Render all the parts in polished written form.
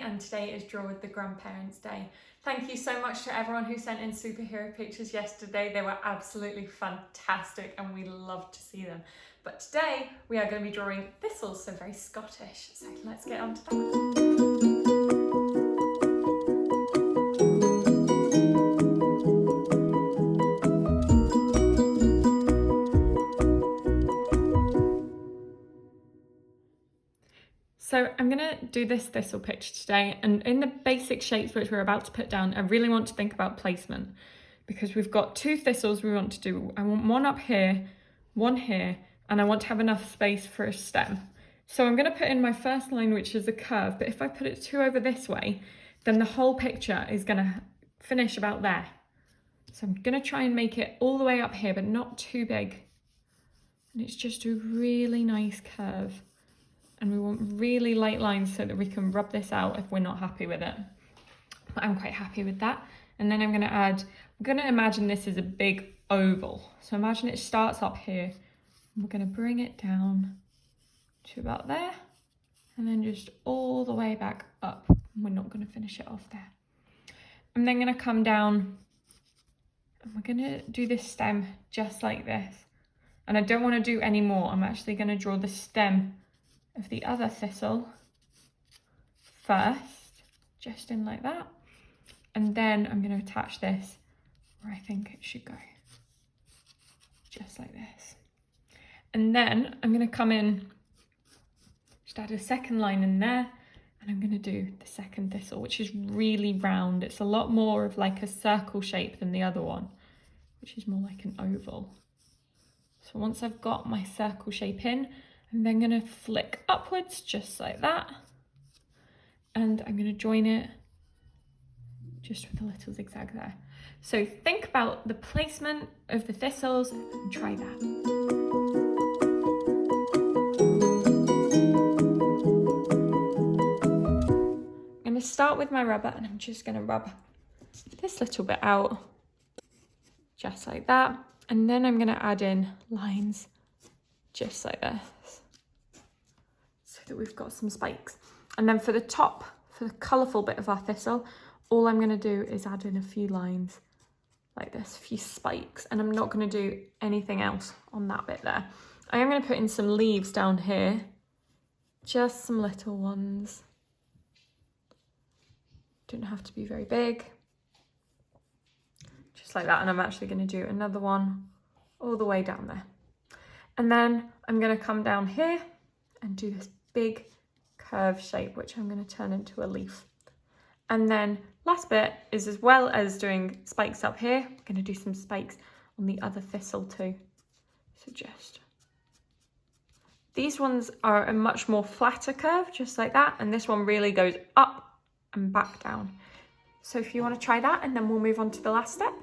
and today is Draw with the Grandparents Day. Thank you so much to everyone who sent in superhero pictures yesterday. They were absolutely fantastic and we loved to see them. But today we are going to be drawing thistles, so very Scottish. So let's get on to that. So I'm going to do this thistle picture today, and in the basic shapes which we're about to put down, I really want to think about placement because we've got two thistles we want to do. I want one up here, one here, and I want to have enough space for a stem. So I'm going to put in my first line, which is a curve, but if I put it two over this way, then the whole picture is going to finish about there. So I'm going to try and make it all the way up here, but not too big. And it's just a really nice curve. And we want really light lines so that we can rub this out if we're not happy with it. But I'm quite happy with that. And then I'm going to imagine this is a big oval. So imagine it starts up here. And we're going to bring it down to about there. And then just all the way back up. We're not going to finish it off there. I'm then going to come down and we're going to do this stem just like this. And I don't want to do any more. I'm actually going to draw the stem of the other thistle first, just in like that, and then I'm going to attach this where I think it should go, just like this. And then I'm going to come in, just add a second line in there, and I'm going to do the second thistle, which is really round. It's a lot more of like a circle shape than the other one, which is more like an oval. So once I've got my circle shape in, I'm then going to flick upwards just like that, and I'm going to join it just with a little zigzag there. So think about the placement of the thistles and try that. I'm going to start with my rubber and I'm just going to rub this little bit out just like that, and then I'm going to add in lines just like this, so that we've got some spikes. And then for the top, for the colourful bit of our thistle, all I'm going to do is add in a few lines like this, a few spikes, and I'm not going to do anything else on that bit there. I am going to put in some leaves down here, just some little ones. Don't have to be very big, just like that. And I'm actually going to do another one all the way down there. And then I'm going to come down here and do this big curve shape, which I'm going to turn into a leaf. And then last bit is, as well as doing spikes up here, I'm going to do some spikes on the other thistle too. So just, these ones are a much more flatter curve, just like that. And this one really goes up and back down. So if you want to try that, and then we'll move on to the last step.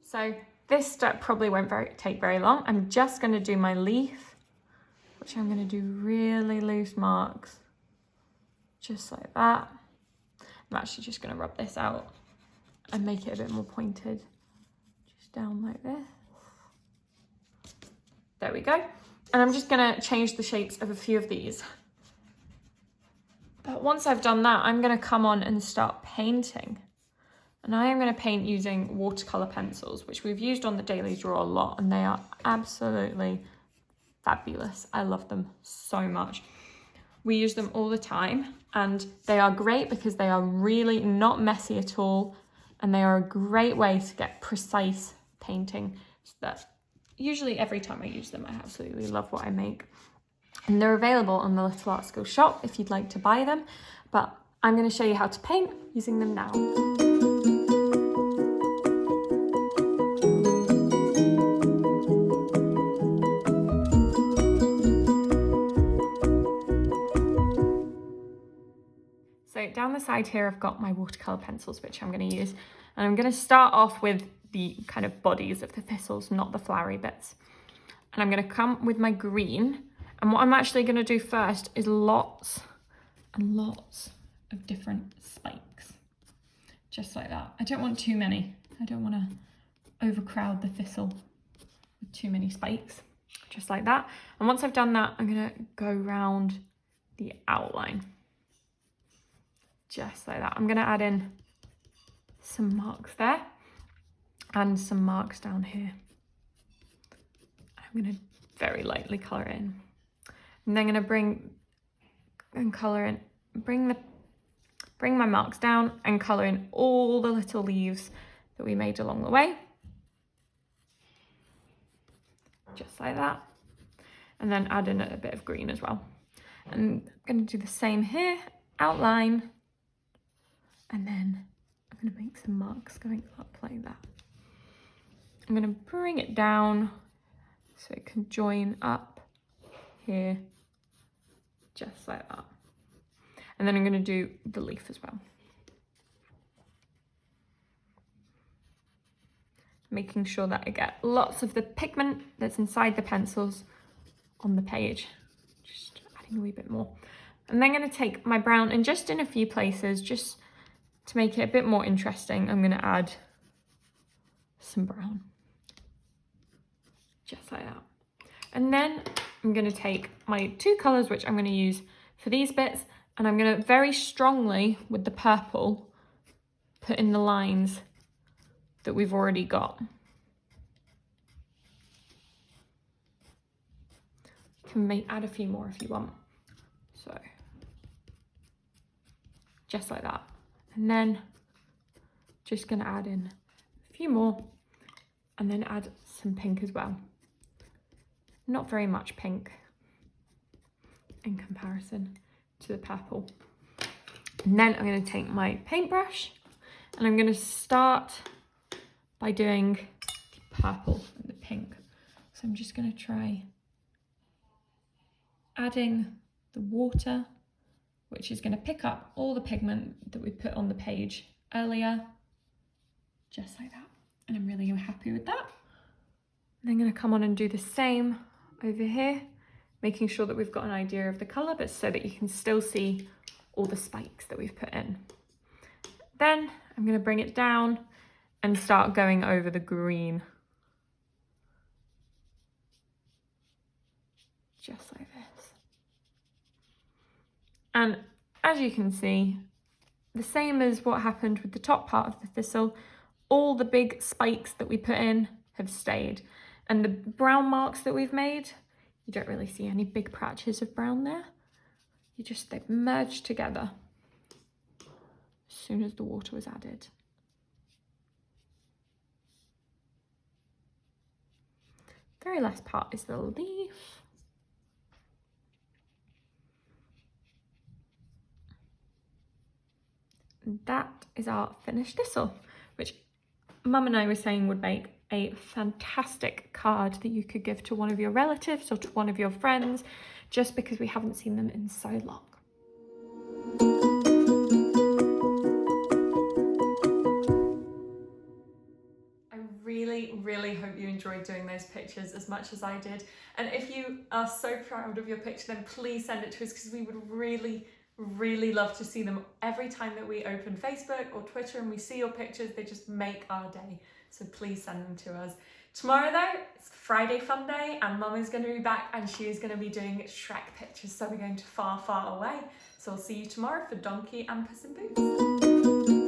So this step probably won't take very long. I'm just going to do my leaf, which I'm going to do really loose marks, just like that. I'm actually just going to rub this out and make it a bit more pointed, just down like this. There we go. And I'm just going to change the shapes of a few of these. But once I've done that, I'm going to come on and start painting. And I am going to paint using watercolour pencils, which we've used on the Daily Draw a lot, and they are absolutely fabulous. I love them so much. We use them all the time, and they are great because they are really not messy at all, and they are a great way to get precise painting. So that usually every time I use them, I absolutely love what I make. And they're available on the Little Art School shop if you'd like to buy them, but I'm going to show you how to paint using them now. So down the side here, I've got my watercolour pencils, which I'm going to use. And I'm going to start off with the kind of bodies of the thistles, not the flowery bits. And I'm going to come with my green. And what I'm actually going to do first is lots and lots of different spikes. Just like that. I don't want too many. I don't want to overcrowd the thistle with too many spikes. just like that. And once I've done that, I'm gonna go round the outline, just like that. I'm gonna add in some marks there and some marks down here. I'm gonna very lightly colour it in. And then I'm gonna bring my marks down and colour in all the little leaves that we made along the way. Just like that. And then add in a bit of green as well. And I'm going to do the same here, outline, and then I'm going to make some marks going up like that. I'm going to bring it down so it can join up here, just like that. And then I'm going to do the leaf as well. Making sure that I get lots of the pigment that's inside the pencils on the page. Just adding a wee bit more. And then I'm going to take my brown and just in a few places, just to make it a bit more interesting, I'm going to add some brown. Just like that. And then I'm going to take my two colours, which I'm going to use for these bits, and I'm going to very strongly, with the purple, put in the lines that we've already got. You can add a few more if you want. So, just like that. And then just gonna add in a few more and then add some pink as well. Not very much pink in comparison to the purple. And then I'm gonna take my paintbrush and I'm gonna start by doing the purple and the pink. So I'm just going to try adding the water, which is going to pick up all the pigment that we put on the page earlier, just like that. And I'm really happy with that. And I'm going to come on and do the same over here, making sure that we've got an idea of the colour, but so that you can still see all the spikes that we've put in. Then I'm going to bring it down and start going over the green. Just like this. And as you can see, the same as what happened with the top part of the thistle, all the big spikes that we put in have stayed. And the brown marks that we've made, you don't really see any big patches of brown there. They've merged together as soon as the water was added. Very last part is the leaf. That is our finished thistle, which Mum and I were saying would make a fantastic card that you could give to one of your relatives or to one of your friends, just because we haven't seen them in so long. Really hope you enjoyed doing those pictures as much as I did. And if you are so proud of your picture, then please send it to us, because we would really love to see them. Every time that we open Facebook or Twitter and we see your pictures, they just make our day. So please send them to us. Tomorrow though, it's Friday fun day and Mum is going to be back and she is going to be doing Shrek pictures. So we're going to far away. So I'll see you tomorrow for Donkey and Puss in Boots.